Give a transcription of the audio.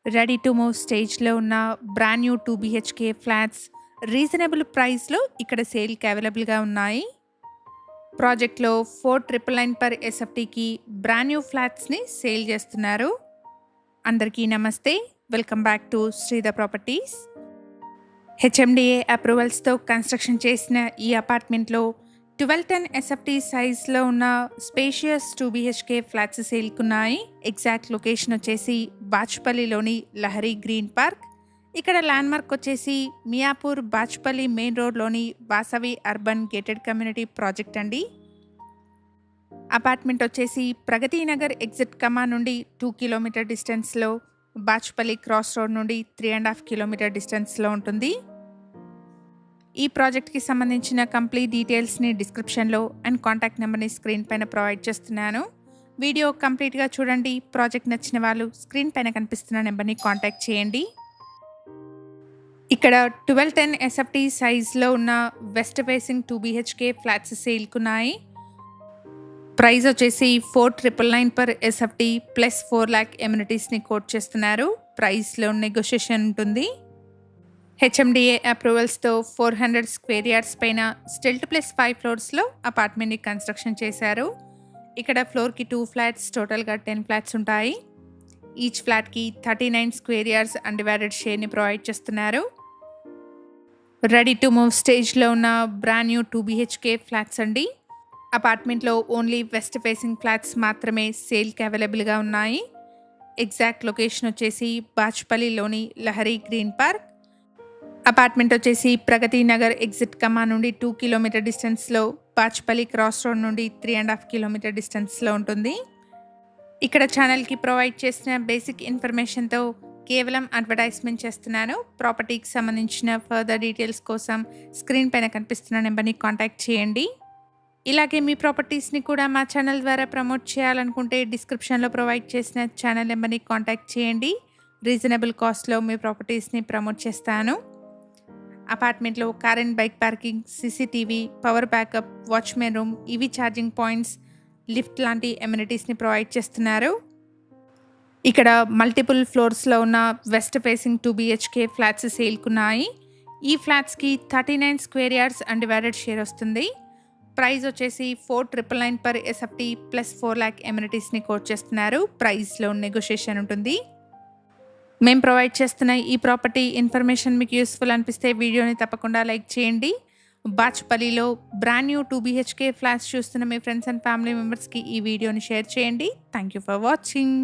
Ready to move స్టేజ్‌లో ఉన్న brand new 2 BHK flats reasonable ప్రైస్‌లో ఇక్కడ సేల్‌కి అవైలబుల్‌గా ఉన్నాయి. ప్రాజెక్ట్‌లో 4,999 పర్ ఎస్ఎఫ్టీకి బ్రాండ్ న్యూ ఫ్లాట్స్‌ని సేల్ చేస్తున్నారు. అందరికీ నమస్తే. Welcome back to Sridhar properties. HMDA అప్రూవల్స్‌తో కన్‌స్ట్రక్షన్ చేసిన ఈ అపార్ట్మెంట్‌లో 1210 ఎస్ఎఫ్టీ సైజ్‌లో ఉన్న స్పేషియస్ 2 బీహెచ్‌కే ఫ్లాట్స్ సేల్‌కున్నాయి. ఎగ్జాక్ట్ లొకేషన్ వచ్చేసి బాచ్పల్లిలోని లహరి గ్రీన్ పార్క్. ఇక్కడ ల్యాండ్‌మార్క్ వచ్చేసి మియాపూర్ బాచ్పల్లి మెయిన్ రోడ్‌లోని Vasavi urban gated community project అండి. అపార్ట్మెంట్ వచ్చేసి ప్రగతి నగర్ ఎగ్జిట్ కమా నుండి 2 కిలోమీటర్ డిస్టెన్స్‌లో, బాచ్పల్లి క్రాస్ రోడ్ నుండి 3.5 కిలోమీటర్ డిస్టెన్స్‌లో ఉంటుంది. ఈ ప్రాజెక్ట్‌కి సంబంధించిన కంప్లీట్ డీటెయిల్స్‌ని డిస్క్రిప్షన్‌లో అండ్ కాంటాక్ట్ నెంబర్‌ని స్క్రీన్ పైన ప్రొవైడ్ చేస్తున్నాను. వీడియో కంప్లీట్‌గా చూడండి. ప్రాజెక్ట్ నచ్చిన వాళ్ళు స్క్రీన్ పైన కనిపిస్తున్న నెంబర్‌ని కాంటాక్ట్ చేయండి. ఇక్కడ 1210 ఎస్ఎఫ్టీ సైజ్‌లో ఉన్న వెస్ట్ ఫేసింగ్ 2 బీహెచ్‌కే ఫ్లాట్స్ సేల్‌కున్నాయి. ప్రైస్ వచ్చేసి 4,999 పర్ ఎస్ఎఫ్టీ ప్లస్ 4 లాక్ ఎమ్యూనిటీస్‌ని కోట్ చేస్తున్నారు. ప్రైస్‌లో నెగోషియేషన్ ఉంటుంది. హెచ్ఎండిఏ అప్రూవల్స్‌తో 400 స్క్వేర్ యార్డ్స్ పైన స్టిల్ట్ ప్లస్ 5 ఫ్లోర్స్‌లో అపార్ట్మెంట్‌ని కన్‌స్ట్రక్షన్ చేశారు. ఇక్కడ ఫ్లోర్‌కి 2 ఫ్లాట్స్, టోటల్‌గా 10 ఫ్లాట్స్ ఉంటాయి. ఈచ్ ఫ్లాట్‌కి 39 స్క్వేర్ యార్డ్స్ అన్‌డివైడెడ్ షేర్‌ని ప్రొవైడ్ చేస్తున్నారు. రెడీ టు మూవ్ స్టేజ్‌లో ఉన్న బ్రాండ్ న్యూ 2 బీహెచ్‌కే ఫ్లాట్స్ అండి. అపార్ట్మెంట్‌లో ఓన్లీ వెస్ట్ ఫేసింగ్ ఫ్లాట్స్ మాత్రమే సేల్‌కి అవైలబుల్‌గా ఉన్నాయి. ఎగ్జాక్ట్ లొకేషన్ వచ్చేసి బాచ్పల్లిలోని లహరి గ్రీన్ పార్క్. అపార్ట్మెంట్ వచ్చేసి ప్రగతి నగర్ ఎగ్జిట్ కమా నుండి 2 కిలోమీటర్ డిస్టెన్స్‌లో, బాచ్పల్లి క్రాస్ రోడ్ నుండి 3.5 కిలోమీటర్ డిస్టెన్స్‌లో ఉంటుంది. ఇక్కడ ఛానల్‌కి ప్రొవైడ్ చేసిన బేసిక్ ఇన్ఫర్మేషన్‌తో కేవలం అడ్వర్టైజ్మెంట్ చేస్తున్నాను. ప్రాపర్టీకి సంబంధించిన ఫర్దర్ డీటెయిల్స్ కోసం స్క్రీన్ పైన కనిపిస్తున్న నెంబర్‌ని కాంటాక్ట్ చేయండి. ఇలాగే మీ ప్రాపర్టీస్‌ని కూడా మా ఛానల్ ద్వారా ప్రమోట్ చేయాలనుకుంటే డిస్క్రిప్షన్‌లో ప్రొవైడ్ చేసిన ఛానల్ నెంబర్‌ని కాంటాక్ట్ చేయండి. రీజనబుల్ కాస్ట్‌లో మీ ప్రాపర్టీస్‌ని ప్రమోట్ చేస్తాను. అపార్ట్మెంట్‌లో car and bike parking, CCTV, power backup, watchman room, EV charging points, lift లాంటి ఎమ్యూనిటీస్‌ని ప్రొవైడ్ చేస్తున్నారు. ఇక్కడ మల్టిపుల్ ఫ్లోర్స్‌లో ఉన్న వెస్ట్ ఫేసింగ్ 2 బీహెచ్‌కే ఫ్లాట్స్ సేల్‌కున్నాయి. ఈ ఫ్లాట్స్‌కి 39 స్క్వేర్ యార్డ్స్ అన్‌డివైడెడ్ షేర్ వస్తుంది. ప్రైస్ వచ్చేసి 4,999 పర్ ఎస్ఎఫ్టీ ప్లస్ 4 లాక్ ఎమ్యూనిటీస్‌ని కోట్ చేస్తున్నారు. ప్రైస్‌లో నెగోషియేషన్ ఉంటుంది. మేము ప్రొవైడ్ చేస్తున్న ఈ ప్రాపర్టీ ఇన్ఫర్మేషన్ మీకు యూస్ఫుల్ అనిపిస్తే వీడియోని తప్పకుండా లైక్ చేయండి. బాచ్పల్లిలో బ్రాండ్ న్యూ 2 బీహెచ్‌కే ఫ్లాట్స్ చూస్తున్న మీ ఫ్రెండ్స్ అండ్ ఫ్యామిలీ మెంబర్స్‌కి ఈ వీడియోని షేర్ చేయండి. Thank you for watching.